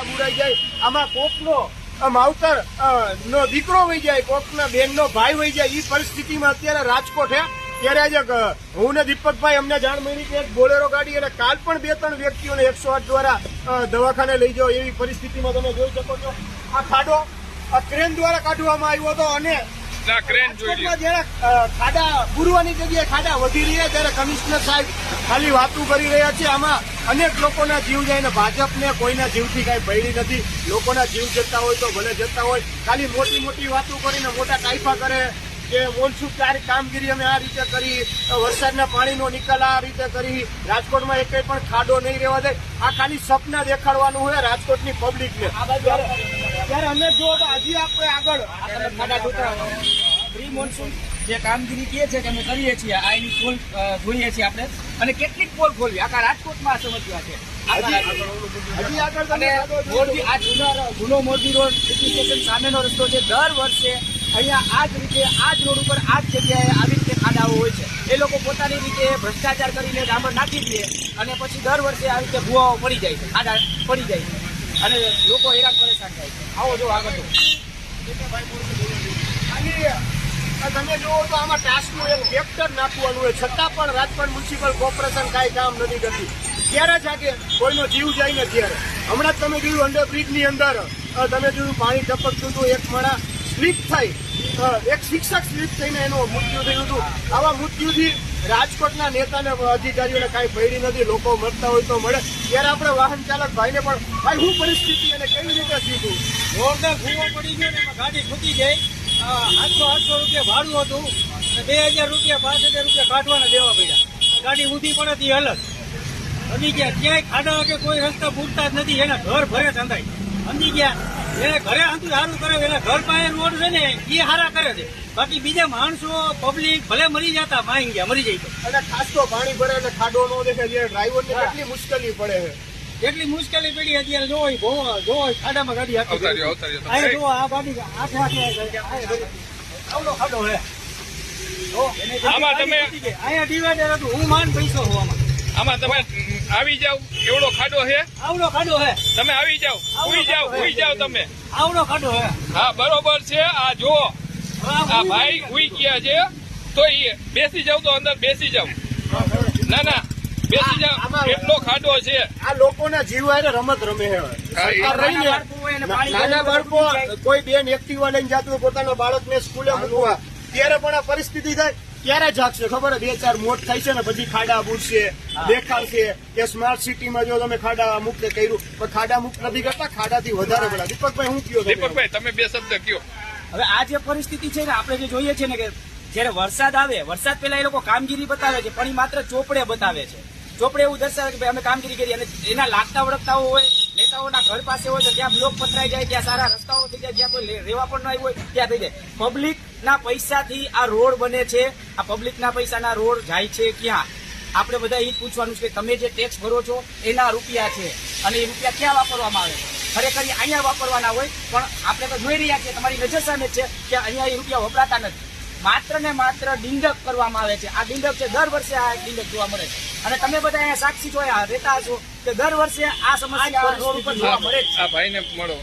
બુરાઈ જાય, આમાં કોકનો માવતર નો દીકરો વહી જાય, કોકના બેન નો ભાઈ વહી જાય, એ પરિસ્થિતિમાં અત્યારે રાજકોટ હે. ત્યારે આજે હું ને દીપકભાઈ અમને જાણ મળી કે એક બોલેરો ગાડી અને કાલ પણ 2-3 વ્યક્તિઓને 108 દ્વારા દવાખાને લઈ જાઓ એવી પરિસ્થિતિમાં તમે જોઈ શકો છો. આ ખાડો ક્રેન દ્વારા કાઢવામાં આવ્યો હતો અને ખાડા પૂરવાની જગ્યાએ ખાડા વધી રહ્યા, ત્યારે કમિશનર સાહેબ ખાલી વાતું કરી રહ્યા છે. આમાં અનેક લોકોના જીવ જાય ને ભાજપને કોઈના જીવથી કઈ ભયડી નથી. લોકોના જીવ જતા હોય તો ભલે જતા હોય, ખાલી મોટી મોટી વાતો કરીને મોટા કાયફા કરે કે મોનસૂન કામગીરી અમે આ રીતે કરી, વરસાદના પાણીનો નિકાલ આ રીતે કરી, રાજકોટમાં એક પણ ખાડો નહીં રહેવા દે. આ ખાલી સપના દેખાડવાનું હોય રાજકોટની પબ્લિકને. ત્યારે અમે જો તો હજી આપણે આગળ ખાડા જોતા પ્રી મોન્સૂન જે કામગીરી કહે છે કે અમે કરીએ છીએ, આ એની પોલ જોઈએ છીએ આપણે, અને કેટલીક પોલ ખોલવી આખા રાજકોટમાં સમસ્યા છે. હજી આગળ અને આ જૂનો મોરબી રોડ સિટી સ્ટેશન સામેનો રસ્તો છે. દર વર્ષે અહીંયા આ જ રીતે આ જ રોડ ઉપર આ જ જગ્યાએ આવી રીતે ખાડાઓ હોય છે. એ લોકો પોતાની રીતે ભ્રષ્ટાચાર કરીને ડામર નાખી દે અને પછી દર વર્ષે આવી રીતે ભૂવાઓ પડી જાય છે, ખાડા પડી જાય છે અને લોકો હેરાન પરેશાન થાય છે. આવો જો આગળ તમે જુઓ તો આમાં ટાસ્કનું એક વેક્ટર નાખવાનું હોય, છતાં પણ રાજકોટ મ્યુનિસિપલ કોર્પોરેશન કાંઈ કામ નથી કરતી. ત્યારે જ આગે કોઈનો જીવ જાય ને ત્યારે હમણાં જ તમે જોયું અંડરબ્રિજની અંદર તમે જોયું પાણી ટપકતું હતું, એક માણસ સ્લીપ થઈ, એક શિક્ષક સ્લીપ થઈને એનું મૃત્યુ થયું હતું. આવા મૃત્યુથી રાજકોટના નેતાને અધિકારીઓને કાંઈ ભયડી નથી. લોકો મરતા હોય તો મળે. ત્યારે આપણે વાહન ચાલક ભાઈને પણ ભાઈ શું પરિસ્થિતિ અને કેવી રીતે સીધું જોરદાર ભૂવો પડી ગયો ને એમાં ગાડી ખૂટી ગઈ. 800 રૂપિયા ભાડું હતું, 2000 રૂપિયા 5000 રૂપિયા કાઢવાના દેવા પડ્યા. ગાડી ઊંધી પડે તે હાલત સમજી ગયા. ક્યાંય ખાડા કે કોઈ રસ્તા પૂરતા જ નથી. એના ઘર ભરે ધંધાય સમજી ગયા. એને ઘરે હતું સારું કરે, એના ઘર પાસે રોડ છે ને એ સારા કરે છે. બાકી બીજા માણસો પબ્લિક ભલે મરી જતા માઈ ગયા, મરી જાય. અને ખાસ તો પાણી ભરે એટલે ખાડો નો દેખાય, ડ્રાઈવરને કેટલી મુશ્કેલી પડે છે. એટલી મુશ્કેલી પડી અત્યારે જો ખાડામાં ગાડી આપી જો આ ગાડી આવડો ખાડો હે. અહીંયા ડિવાઈડર હતું, હું માન પૈસો હોવામાં. આમાં તમે આવી જાવ, એવડો ખાડો હે, આવડો ખાડો હે. તમે આવી જાવ, ઉઈ જાવ તમે. આવડો ખાડો હે. હા બરોબર છે. આ જો આ ભાઈ ઉઈ ગયા છે તો એ બેસી જાવ તો અંદર બેસી જાવ. ના ના બેસી જાવ, એટલો ખાડો છે. આ લોકોના જીવ હારે રમત રમે છે. નાના બાળકો કોઈ બેન એક્ટિવા લઈને જતું પોતાના બાળકને સ્કૂલે મૂકવા, ત્યારે પણ આ પરિસ્થિતિ થાય. ક્યારે જાગશે ખબર? 2-4 મોટ થાય છે ને પછી ખાડા બુડશે, દેખાડશે કે સ્માર્ટ સિટીમાં જો તમે ખાડા મુક્ત કર્યું, પણ ખાડા મુક્ત નથી કરતા, ખાડાથી વધારે પડે. દીપકભાઈ હું કયો? દીપકભાઈ તમે 2 શબ્દ કયો. હવે આ જે પરિસ્થિતિ છે ને, આપણે જે જોઈએ છે ને કે જયારે વરસાદ આવે, વરસાદ પહેલા એ લોકો કામગીરી બતાવે છે, પણ એ માત્ર ચોપડે બતાવે છે. ચોપડે એવું દર્શાવે કે ભાઈ અમે કામગીરી કરી, અને એના લાગતા વળગતાઓ હોય, નેતાઓના ઘર પાસે હોય તો ત્યાં બ્લોક પથરાઈ જાય, ત્યાં સારા રસ્તાઓ થઈ જાય, જ્યાં કોઈ રહેવા પણ નહીં હોય ત્યાં થઈ જાય. પબ્લિકના પૈસાથી આ રોડ બને છે. આ પબ્લિકના પૈસાના રોડ જાય છે ક્યાં? આપણે બધા એ જ પૂછવાનું છે કે તમે જે ટેક્સ ભરો છો એના રૂપિયા છે, અને એ રૂપિયા ક્યાં વાપરવામાં આવે છે? ખરેખર અહીંયા વાપરવાના હોય, પણ આપણે તો જોઈ રહ્યા છીએ, તમારી નજર સામે છે કે અહીંયા એ રૂપિયા વપરાતા નથી. માત્ર ને માત્ર ડિંડક કરવામાં આવે છે. આ ડિંડક છે, દર વર્ષે આ ડિંડક જોવા મળે છે. અને તમે બધા અહીંયા સાક્ષી છો, રહેતા છો કે દર વર્ષે આ સમસ્યા રોડ ઉપર જોવા મળે છે. આ ભાઈને મળો.